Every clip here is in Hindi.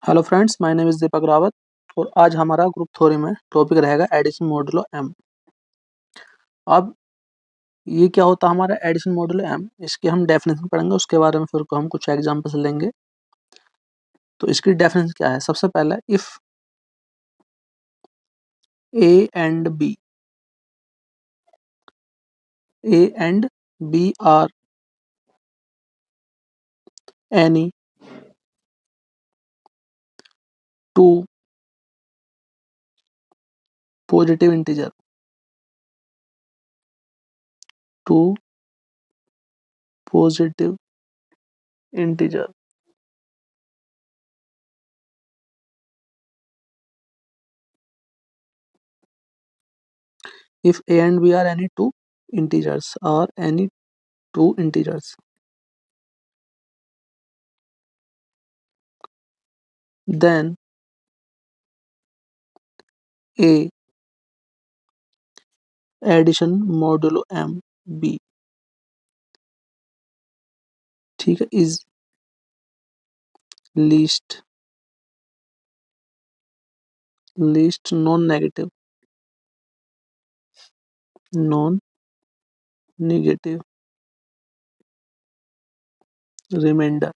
Hello friends, my name is Deepak Rawat और आज हमारा ग्रुप थ्योरी में टॉपिक रहेगा एडिशन मॉडुलो एम। अब ये क्या होता है हमारा एडिशन मॉडुलो एम, इसकी हम डेफिनेशन पढ़ेंगे, उसके बारे में फिर हम कुछ एग्जांपल्स लेंगे। तो इसकी डेफिनेशन क्या है? सबसे पहला, if a and b are any two positive integer if a and b are any two integers or any two integers, then a addition modulo m b, ठीक है, is least non negative remainder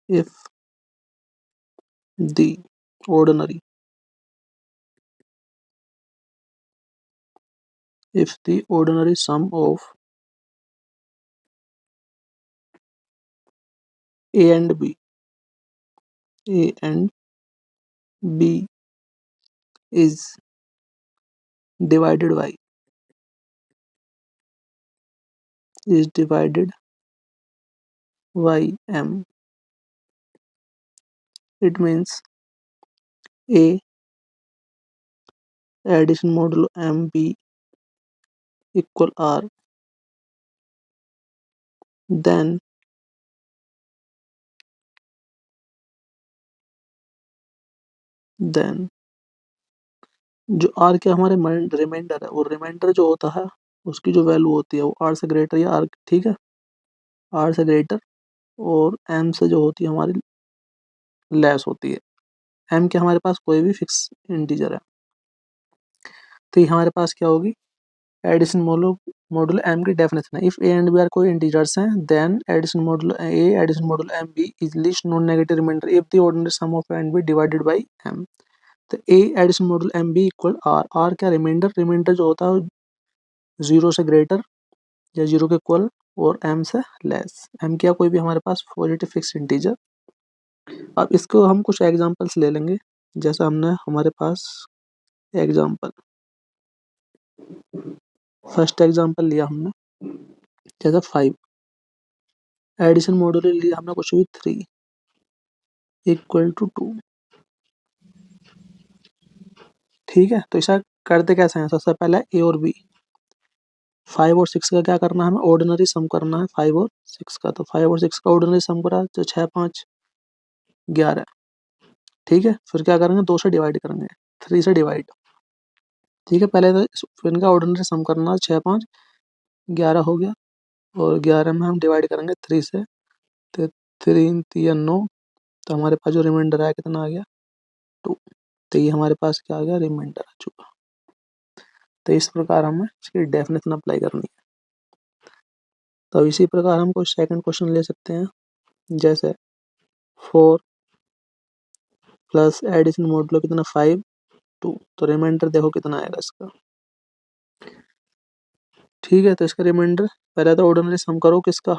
if the ordinary sum of a and b is divided by m, it means a addition modulo m b equal r, then जो r के हमारे रिमाइंडर है, वो रिमाइंडर जो होता है उसकी जो वैल्यू होती है वो r से ग्रेटर या r, ठीक है, r से ग्रेटर और m से जो होती है हमारी लेस होती है। m के हमारे पास कोई भी फिक्स इंटीजर है, तो ये हमारे पास क्या होगी एडिशन मॉडुलो m की डेफिनेशन है। If a and b are कोई इंटीजर्स हैं, then addition modulo m b is least non negative remainder if the ordinary sum of a and b divided by m। तो a addition modulo m b equal r क्या रिमाइंडर जो होता है जीरो से ग्रेटर या जीरो के इक्वल और m से लेस, m क्या कोई भी हमारे पास पॉजिटिव फिक्स इंटीजर। अब इसको हम कुछ एग्जांपल्स ले लेंगे, जैसा हमने हमारे पास एग्जांपल फर्स्ट एग्जांपल लिया हमने, जैसे 5 एडिशन मॉडुलो लिया हमने कुछ भी 3 इक्वल टू 2, ठीक है। तो ऐसा करते कैसे हैं? सबसे पहले ए और बी 5 और 6 का क्या करना है, हमें ऑर्डिनरी सम करना है 5 और 6 का। तो 5 और 6 का ऑर्डिनरी सम करा तो 6 5 11, ठीक है। फिर क्या करेंगे, 2 से डिवाइड करेंगे, 3 से डिवाइड, ठीक है। पहले तो फिर इनका ऑर्डिनरी सम करना है, 6 5 11 हो गया और 11 में हम डिवाइड करेंगे 3 से, तो 3 3 9, तो हमारे पास जो रिमाइंडर आया कितना आ गया 2। तो ये हमारे पास क्या आ गया, रिमाइंडर आ चुका। तो इस प्रकार हमें इसकी डेफिनेशन अप्लाई करनी है। तो इसी प्रकार हम कुछ सेकंड क्वेश्चन ले सकते हैं, जैसे 4 प्लस एडिशन मॉडुलो कितना 5 2, तो रिमाइंडर देखो कितना आएगा इसका, ठीक है। तो इसका रिमाइंडर पहले तो ऑर्डिनरी सम करो किसका,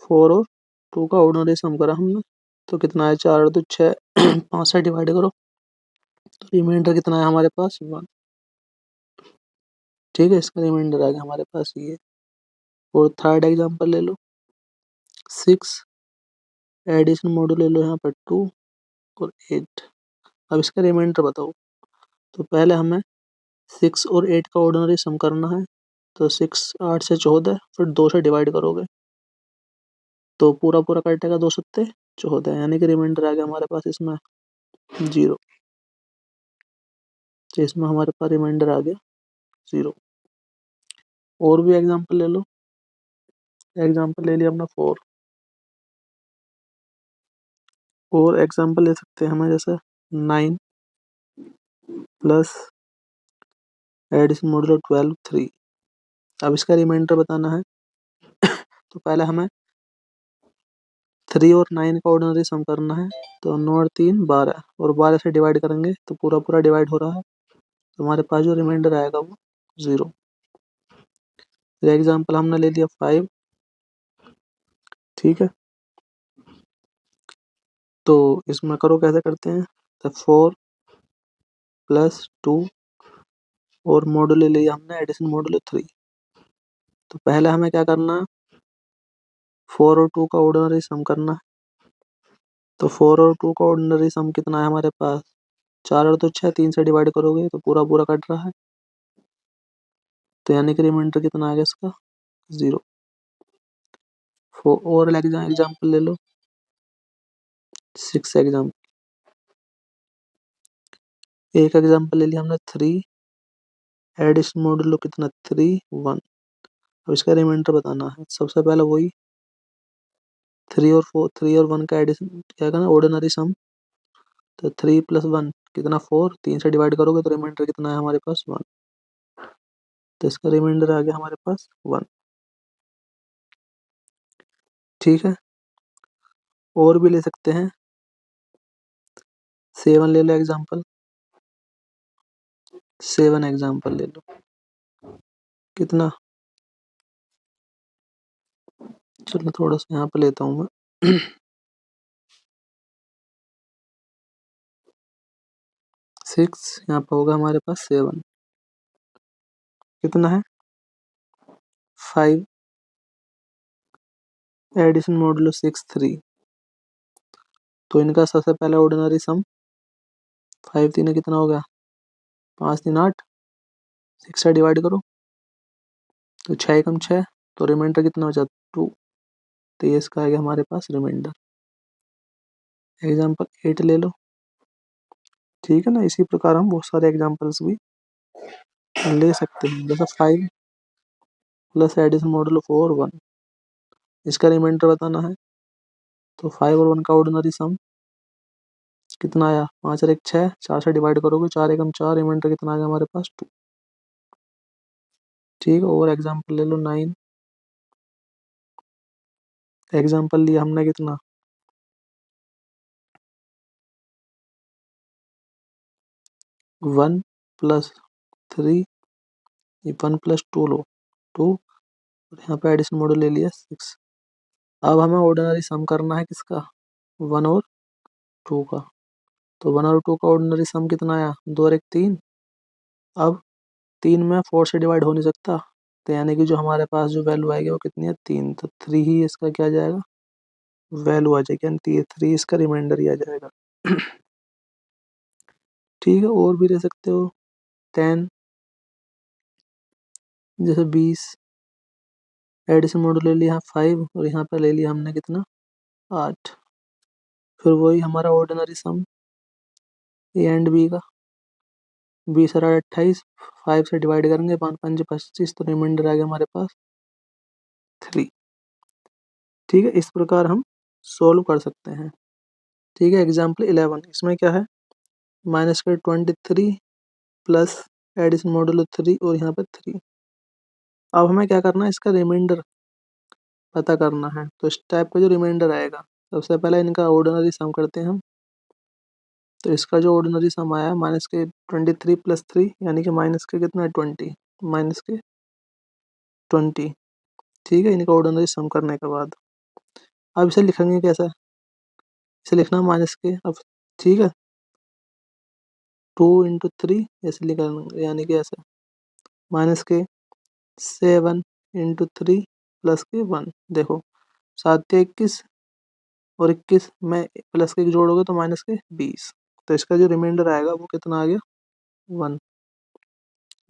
4 और 2 का ऑर्डिनरी सम करा हमने, तो कितना है 4 2 6 5 से डिवाइड करो, तो रिमाइंडर कितना है हमारे पास 1, ठीक है। इसका रिमाइंडर आ गया हमारे पास ये। और थर्ड एग्जांपल ले लो, 6 एडिशन मॉडुलो ले लो यहाँ पर 2 और 8। अब इसका रिमाइंडर बताओ। तो पहले हमें 6 और 8 का ऑर्डिनरी सम करना है, तो 6 8 से 14, फिर 2 से डिवाइड करोगे तो पूरा पूरा कटेगा, 2 सत्ते 14, यानी कि रिमाइंडर आ गया हमारे पास इसमें 0। तो इसमें हमारे पास रिमाइंडर आ गया 0। और भी एग्जांपल ले लो। एग्जांपल ले लिया अपना 4। और एग्जांपल ले सकते हैं हमें, जैसे 9 प्लस एडिशन मॉड्यूलो 12 3। अब इसका रिमाइंडर बताना है। तो पहले हमें 3 और 9 का ऑर्डिनरी सम करना है। तो 9 और 3 12, और 12 से डिवाइड करेंगे तो पूरा पूरा डिवाइड हो रहा है, तो हमारे पास जो रिमाइंडर आएगा वो 0। तो एग्जांपल हमने ले लिया 5। ठीक है, तो इसमें करो कैसे करते हैं। तो 4 प्लस 2 और मॉड्यूलो ले लिया हमने एडिशन मॉड्यूलो 3। तो पहले हमें क्या करना है, 4 और 2 का ऑर्डिनरी सम करना है। तो 4 और 2 का ऑर्डिनरी सम कितना है हमारे पास, 4 और 2 6, 3 से डिवाइड करोगे तो पूरा पूरा कट रहा है, तो यानी कि रिमाइंडर कितना आ गया इसका, 0। और एग्जाम्पल ले लो, 6 एग्जाम्पल। एक एग्जाम्पल ले लिया हमने 3 एडिशन मॉड्यूलो कितना 3 1। अब इसका रिमाइंडर बताना है। सबसे पहले वही 3 और 1 का एडिशन क्या करना, ऑर्डिनरी सम। तो 3 प्लस 1 कितना 4, 3 से डिवाइड करोगे तो रिमाइंडर कितना है हमारे पास 1। तो इसका रिमाइंडर आ गया हमारे पास 1। ठीक है, और भी ले सकते हैं। 7 ले लो एग्जाम्पल, 7 एग्जाम्पल ले लो। कितना, चलो थोड़ा सा यहाँ पे लेता हूँ मैं। 6 यहाँ पे होगा हमारे पास 7। कितना है 5 एडिशन मॉडुलो 6 3। तो इनका सबसे पहला ऑर्डिनरी सम 5 3 कितना हो गया, 5 3 8। 6 से डिवाइड करो तो 6 कम 6, तो रिमाइंडर कितना बचा 2। तो ये इसका आ गया हमारे पास रिमाइंडर। एग्जाम्पल 8 ले लो। ठीक है ना, इसी प्रकार हम बहुत सारे एग्जाम्पल्स भी ले सकते हैं। जैसे 5 प्लस एडिशन मॉडुलो 4 1, इसका रिमाइंडर बताना है। तो 5 और 1 का ऑर्डिनरी सम कितना आया, 5 और 1 6, 4 से डिवाइड करोगे 4 एकम 4, रिमाइंडर कितना आ गया हमारे पास 2। ठीक है, और एग्जाम्पल ले लो 9। एग्जाम्पल लिया हमने कितना, 1 प्लस 3, 1 प्लस 2 लो 2, और यहाँ पे एडिशन मॉड्यूल ले लिया 6। अब हमें ऑर्डिनरी सम करना है किसका, 1 और 2 का। तो 1 और 2 का ऑर्डिनरी सम कितना आया, 2 और 1 3। अब 3 में 4 से डिवाइड हो नहीं सकता, तो यानी कि जो हमारे पास जो वैल्यू आएगी वो कितनी है 3। तो 3 ही इसका क्या आ जाएगा, वैल्यू आ जाएगी, यानी 3 इसका रिमाइंडर ही आ जाएगा। ठीक है, और भी ले सकते हो 10, जैसे 20 एडिशन मॉड्यूल ले लिया 5, और यहाँ पे ले लिया हमने कितना 8। फिर वही हमारा ordinary sum a and b का, 20 और 8 28, 5 से डिवाइड करेंगे 5 5 25, तो रिमाइंडर आ गया हमारे पास 3। ठीक है, इस प्रकार हम सोल्व कर सकते हैं। ठीक है, एग्जाम्पल 11, इसमें क्या है, माइनस के 23 प्लस एडिशन मॉड्यूलो 3 और यहाँ पे 3। अब हमें क्या करना है, इसका रिमाइंडर पता करना है। तो इस टाइप का जो रिमाइंडर आएगा, सबसे पहले इनका ऑर्डिनरी सम करते हैं हम। तो इसका जो ऑर्डिनरी सम आया माइनस के 23 प्लस 3, यानी कि माइनस के कितना है 20, माइनस के 20। ठीक है, इनका ऑर्डिनरी सम करने के बाद अब इसे लिखेंगे कैसे, इसे लिखना माइनस के, अब ठीक है 2 इंटू 3 ऐसे लिखेंगे, यानी कि ऐसे माइनस के 7 इंटू 3 प्लस के 1। देखो 7 के 21 और 21 में प्लस के जोड़ोगे तो माइनस के 20। तो इसका जो रिमाइंडर आएगा वो कितना आ गया 1।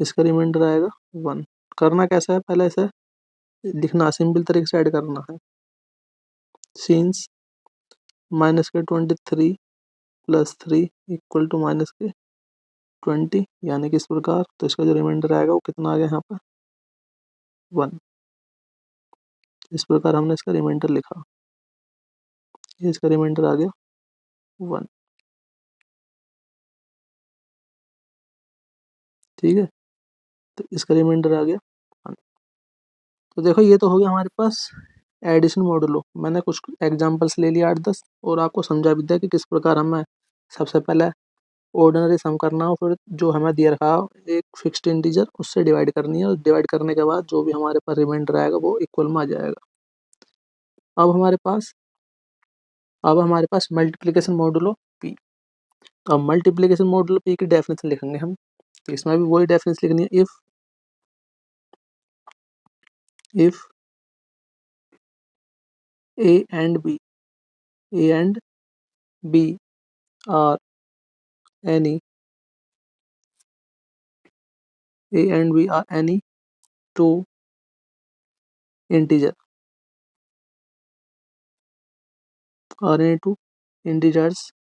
इसका रिमाइंडर आएगा 1। करना कैसा है, पहले इसे लिखना सिंपल तरीके से ऐड करना है। सिंस माइनस के 23 प्लस 3 इक्वल टू माइनस के 20, यानी कि इस प्रकार। तो इसका जो रिमाइंडर आएगा वो कितना आ गया यहाँ पर 1। इस प्रकार हमने इसका रिमाइंडर लिखा, ये इसका रिमाइंडर आ गया 1। ठीक है, तो इसका रिमाइंडर आ गया 1। तो देखो ये तो हो गया हमारे पास एडिशन मॉडुलो। मैंने कुछ एग्जांपल्स ले लिया 8-10 और आपको समझा भी दिया कि किस प्रकार हमें सबसे पहले ऑर्डिनरी सम करना हो, फिर जो हमें दिया रखा हो एक फिक्स्ड इंटीजर उससे डिवाइड करनी है, और डिवाइड करने के बाद जो भी हमारे पास रिमाइंडर आएगा वो इक्वल में आ जाएगा। अब हमारे पास मल्टीप्लिकेशन मॉडुलो पी। अब मल्टीप्लिकेशन मॉडुलो पी की डेफिनेशन लिखेंगे हम, तो इसमें भी वही डेफिनेशन लिखनी है। If a and b are any two integer or any two integers,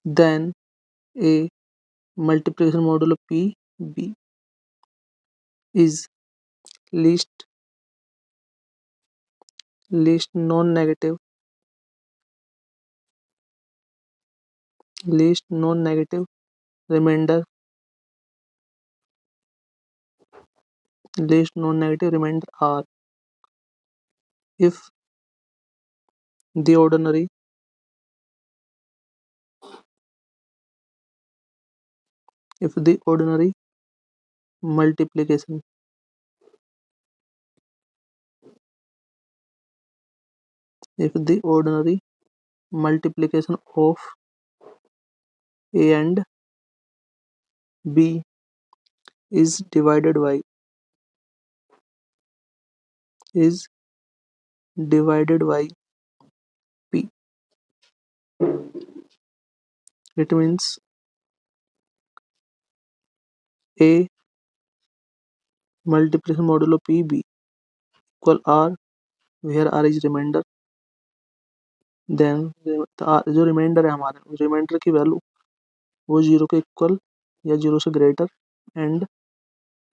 then a multiplication modulo p is least non-negative remainder are if the ordinary multiplication of a and b is divided by p. It means a multiplication modulo pb equal r, where r is remainder, then जो रिमाइंडर है हमारे, रिमाइंडर की वैल्यू वो 0 के इक्वल या 0 से ग्रेटर, एंड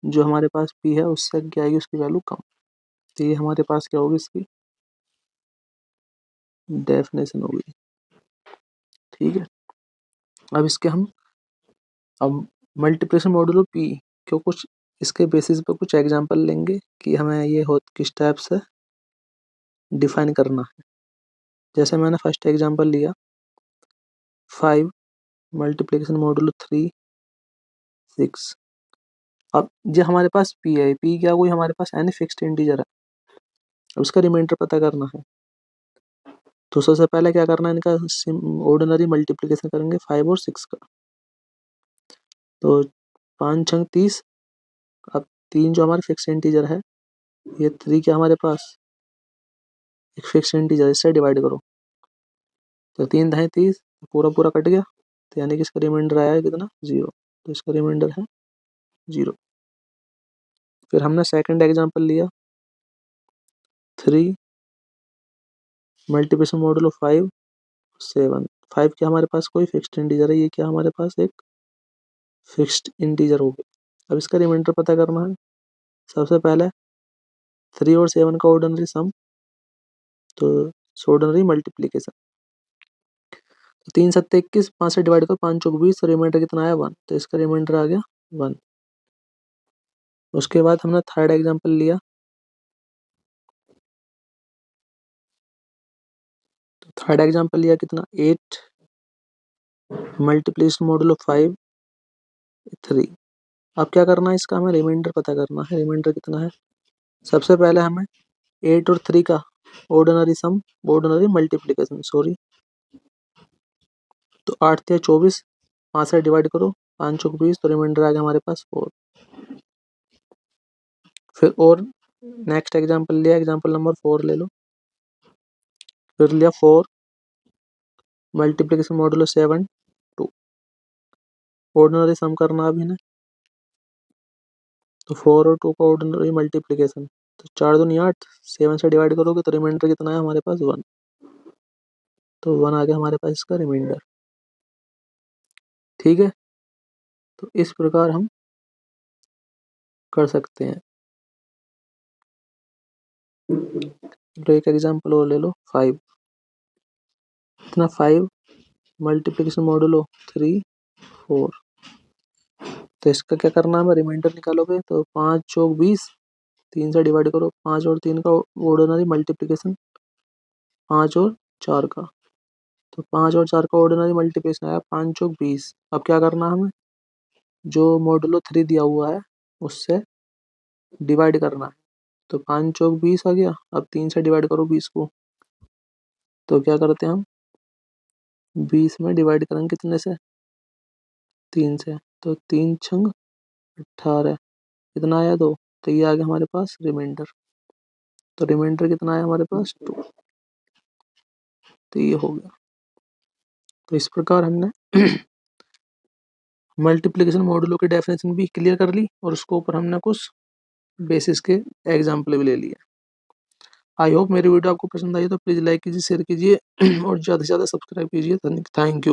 जो हमारे पास p है उससे क्या आएगी, उसकी वैल्यू कम। तो ये हमारे पास क्या होगी, इसकी डेफिनेशन होगी। ठीक है, अब इसके हम अब मल्टीप्लिकेशन मॉडुलो p क्यों, कुछ इसके बेसिस पे कुछ एग्जांपल लेंगे कि हमें ये हो किस टाइप से डिफाइन करना है। जैसे मैंने फर्स्ट एग्जांपल लिया 5 मल्टीप्लिकेशन मॉडुलो 3 6। अब जो हमारे पास p है, p क्या कोई हमारे पास एनी फिक्स्ड इंटीजर है, अब उसका रिमाइंडर पता करना है। तो सबसे पहले क्या करना है, इनका ऑर्डिनरी मल्टीप्लिकेशन करेंगे 5 और 6 का। तो 5 छंग 30। अब 3 जो हमारे फिक्स इंटीजर है, ये 3 क्या हमारे पास एक फिक्स इंटीजर, इससे डिवाइड करो तो 3 दहें 30, पूरा पूरा कट गया, तो यानी कि इसका रिमाइंडर आया है कितना 0। तो इसका रिमाइंडर है 0। फिर हमने सेकंड एग्जांपल लिया 3 मल्टीप्लिकेशन मॉडुलो 5 7। 5 क्या हमारे पास कोई फिक्स्ड इंटीजर है, ये क्या हमारे पास एक फिक्स्ड इंटीजर हो गया। अब इसका रिमाइंडर पता करना है। सबसे पहले 3 और 7 का ऑर्डिनरी सम, तो ऑर्डिनरी मल्टीप्लिकेशन। तो 3 सत्ते 21, 5 से डिवाइड करो, 5 चौक 20, तो रिमाइंडर कितना आया 1। तो इसका रिमाइंडर आ गया 1। उसके बाद हमने थर्ड एग्जांपल लिया, तो थर्ड एग्जांपल लिया कितना 8 मल्टीप्लिकेशन मॉडुलो 5 3। अब क्या करना है, इसका हमें रिमाइंडर पता करना है। रिमाइंडर कितना है, सबसे पहले हमें 8 और 3 का ऑर्डिनरी मल्टीप्लिकेशन तो 8 × 24, 5 से डिवाइड करो, 5 चौक 20, तो रिमाइंडर आ गया हमारे पास 4। फिर और नेक्स्ट एग्जांपल लिया, एग्जांपल नंबर 4 ले लो। फिर लिया 4 मल्टीप्लिकेशन मॉडुलो 7 2। ऑर्डिनरी सम करना अभी ना, तो 4 और 2 का ऑर्डिनरी मल्टीप्लिकेशन, तो 4 दूनी 8, 7 से डिवाइड करोगे तो रिमाइंडर कितना है हमारे पास 1। तो 1 आ गया हमारे पास इसका रिमाइंडर। ठीक है, तो इस प्रकार हम कर सकते हैं। तो एक एग्जांपल और ले लो 5, इतना 5 मल्टीप्लिकेशन मॉडुलो 3 4। तो इसका क्या करना है, रिमाइंडर निकालोगे तो 5 चौक 20, 3 से डिवाइड करो, 5 और 3 का ऑर्डिनरी मल्टीप्लिकेशन, 5 और 4 का, तो 5 और 4 का ऑर्डिनरी मल्टीप्लिकेशन आया 5 चौक 20। अब क्या करना है हमें, जो मॉडुलो 3 दिया हुआ है उससे डिवाइड करना है। तो 5 चौक 20 आ गया। अब 3 से डिवाइड करो 20 को, तो क्या करते हैं हम 20 में डिवाइड करेंगे कितने से, 3 से, तो 3 छंग 18, कितना आया 2, तो ये आ गया हमारे पास रिमाइंडर। तो रिमाइंडर कितना आया हमारे पास 2, तो ये हो गया। तो इस प्रकार हमने मल्टीप्लिकेशन मॉडुलो की डेफिनेशन भी क्लियर कर ली और उसके ऊपर हमने कुछ बेसिस के एग्जाम्पल भी ले लिए। आई होप मेरी वीडियो आपको पसंद आई, तो प्लीज़ लाइक कीजिए, शेयर कीजिए और ज़्यादा से ज़्यादा सब्सक्राइब कीजिए। Thank you.